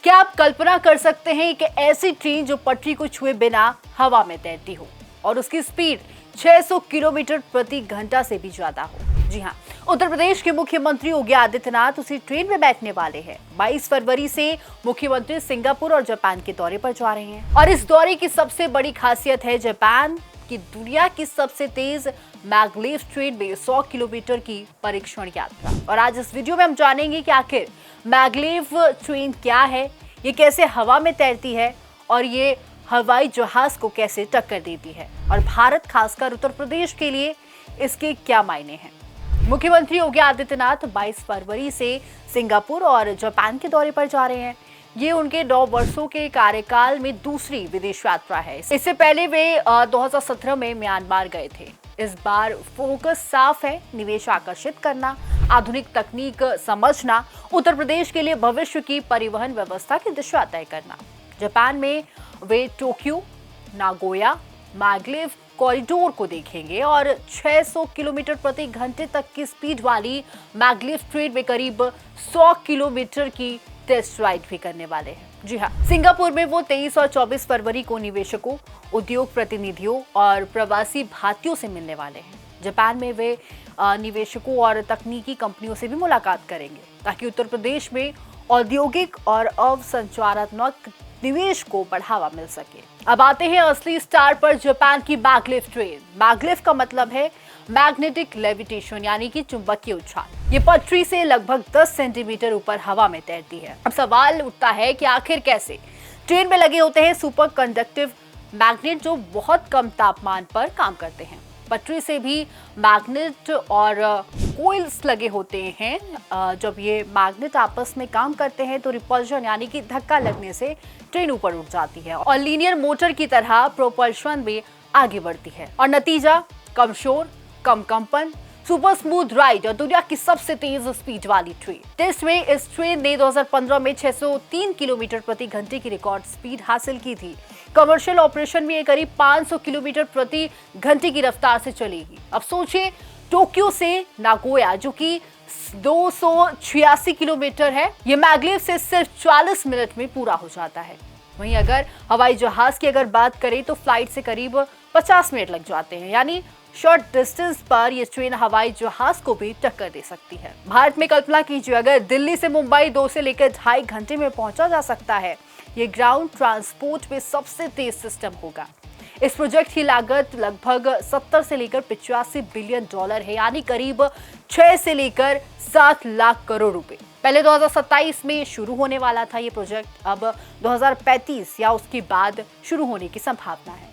क्या आप कल्पना कर सकते हैं कि ऐसी ट्रेन जो पटरी को छुए बिना हवा में तैरती हो और उसकी स्पीड 600 किलोमीटर प्रति घंटा से भी ज्यादा हो। जी हाँ, उत्तर प्रदेश के मुख्यमंत्री योगी आदित्यनाथ उसी ट्रेन में बैठने वाले हैं। 22 फरवरी से मुख्यमंत्री सिंगापुर और जापान के दौरे पर जा रहे हैं और इस दौरे की सबसे बड़ी खासियत है जापान की दुनिया की सबसे तेज मैगलेव ट्रेन में 100 किलोमीटर की परीक्षण यात्रा। और आज इस वीडियो में हम जानेंगे कि आखिर मैगलेव ट्रेन क्या है, ये कैसे हवा में तैरती है और ये हवाई जहाज को कैसे टक्कर देती है और भारत खासकर उत्तर प्रदेश के लिए इसके क्या मायने हैं। मुख्यमंत्री योगी आदित्यनाथ 22 फरवरी से सिंगापुर और जापान के दौरे पर जा रहे हैं। ये उनके 9 वर्षों के कार्यकाल में दूसरी विदेश यात्रा है। इससे पहले वे 2017 में म्यांमार गए थे। इस बार फोकस साफ है, निवेश आकर्षित करना, आधुनिक तकनीक समझना, उत्तर प्रदेश के लिए भविष्य की परिवहन व्यवस्था की दिशा तय करना। जापान में वे टोक्यो, नागोया, मैगलेव कॉरिडोर को देखेंगे और 600 किलोमीटर प्रति घंटे तक की स्पीड वाली मैगलेव ट्रेन में करीब 100 किलोमीटर की टेस्ट राइड भी करने वाले हैं। जी हाँ, सिंगापुर में वो 23 और 24 फरवरी को निवेशकों, उद्योग प्रतिनिधियों और प्रवासी भारतीयों से मिलने वाले हैं। जापान में वे निवेशकों और तकनीकी कंपनियों से भी मुलाकात करेंगे ताकि उत्तर प्रदेश में औद्योगिक और अवसंरचनात्मक निवेश को बढ़ावा मिल सके। अब आते हैं असली स्टार पर, जापान की मैगलेव ट्रेन। मैगलेव का मतलब है मैग्नेटिक लेविटेशन, यानी कि चुंबकीय उछाल। ये पटरी से लगभग 10 सेंटीमीटर ऊपर हवा में तैरती है। अब सवाल उठता है कि आखिर कैसे। ट्रेन में लगे होते हैं सुपर कंडक्टिव मैग्नेट जो बहुत कम तापमान पर काम करते हैं। पटरी से भी मैग्नेट और कोइल्स लगे होते हैं। जब ये मैग्नेट आपस में काम करते हैं तो रिपल्शन यानी कि धक्का लगने से ट्रेन ऊपर उठ जाती है और लीनियर मोटर की तरह प्रोपल्शन में आगे बढ़ती है और नतीजा कम शोर, कम कंपन, सुपर स्मूथ राइड और दुनिया की सबसे तेज स्पीड वाली ट्रेन। टेस्ट में इस ट्रेन ने 2015 में 603 किलोमीटर प्रति घंटे की रिकॉर्ड स्पीड हासिल की थी। कमर्शियल ऑपरेशन में ये करीब 500 किलोमीटर प्रति घंटे की रफ्तार से चलेगी। अब सोचिए, टोक्यो से नागोया जो कि 286 किलोमीटर है, ये मैगलेव से सिर्फ 40 मिनट में पूरा हो जाता है। वहीं अगर हवाई जहाज की अगर बात करें तो फ्लाइट से करीब 50 मिनट लग जाते हैं, यानी शॉर्ट डिस्टेंस पर यह ट्रेन हवाई जहाज को भी टक्कर दे सकती है। भारत में कल्पना कीजिए, अगर दिल्ली से मुंबई 2 से लेकर 2.5 घंटे में पहुंचा जा सकता है। ये ग्राउंड ट्रांसपोर्ट में सबसे तेज सिस्टम होगा। इस प्रोजेक्ट की लागत लगभग 70 से लेकर 85 बिलियन डॉलर है, यानी करीब 6 से लेकर 7 लाख करोड़ रुपए। पहले 2027 में शुरू होने वाला था ये प्रोजेक्ट, अब 2035 या उसके बाद शुरू होने की संभावना है।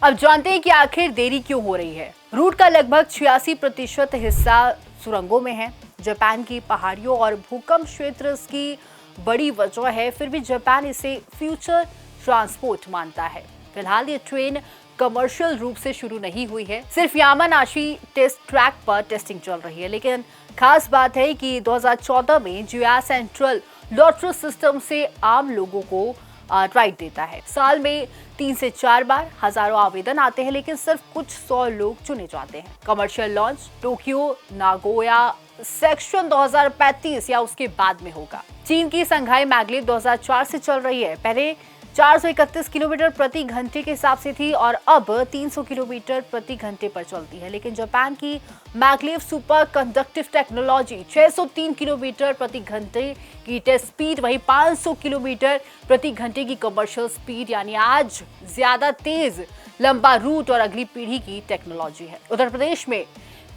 अब जानते हैं कि आखिर देरी क्यों हो रही है। रूट का लगभग 86% हिस्सा सुरंगों में है। जापान की पहाड़ियों और भूकंप क्षेत्र इसकी बड़ी वजह है, फिर भी जापान इसे फ्यूचर ट्रांसपोर्ट मानता है। फिलहाल ये ट्रेन कमर्शियल रूप से शुरू नहीं हुई है, सिर्फ यामानाशी टेस्ट ट्रैक पर टेस्टिंग चल रही है। लेकिन खास बात है कि 2014 में जिया सेंट्रल लॉटरी सिस्टम से आम लोगों को राइड देता है। साल में 3 से 4 बार हजारों आवेदन आते हैं, लेकिन सिर्फ कुछ 100 लोग चुने जाते हैं। Commercial launch Tokyo Nagoya section 2035 या उसके बाद में होगा। चीन की संघाई मैगलेव 2004 से चल रही है। पहले 431 किलोमीटर प्रति घंटे के हिसाब से थी और अब 300 किलोमीटर प्रति घंटे पर चलती है। लेकिन जापान की maglev super conductive technology 603 kilometre प्रति घंटे की टेस्ट स्पीड, वही 500 किलोमीटर प्रति घंटे की कमर्शियल स्पीड, यानी आज ज्यादा तेज लंबा रूट और अगली पीढ़ी की टेक्नोलॉजी है। उत्तर प्रदेश में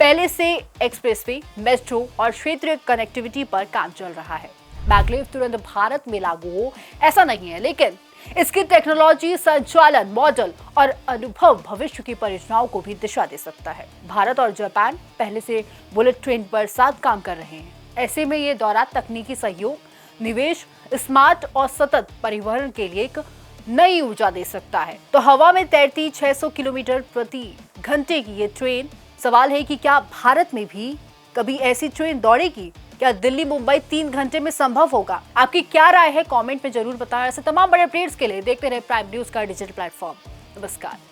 पहले से एक्सप्रेसवे, मेट्रो और क्षेत्रीय कनेक्टिविटी पर काम चल रहा है। मैगलेव तुरंत भारत में लागू हो ऐसा नहीं है, लेकिन इसकी टेक्नोलॉजी, संचालन मॉडल और अनुभव भविष्य की परियोजनाओं को भी दिशा दे सकता है। भारत और जापान पहले से बुलेट ट्रेन पर साथ काम कर रहे हैं। ऐसे में ये दौरा तकनीकी सहयोग, निवेश, स्मार्ट और सतत परिवहन के लिए एक नई ऊर्जा दे सकता है। तो हवा में तैरती 600 किलोमीटर प्रति घंटे की ये ट्रेन, सवाल है कि क्या भारत में भी कभी ऐसी ट्रेन दौड़ेगी? क्या दिल्ली मुंबई 3 घंटे में संभव होगा? आपकी क्या राय है? कमेंट में जरूर बताएं। ऐसे तमाम बड़े अपडेट्स के लिए देखते रहे प्राइम न्यूज का डिजिटल प्लेटफॉर्म। नमस्कार।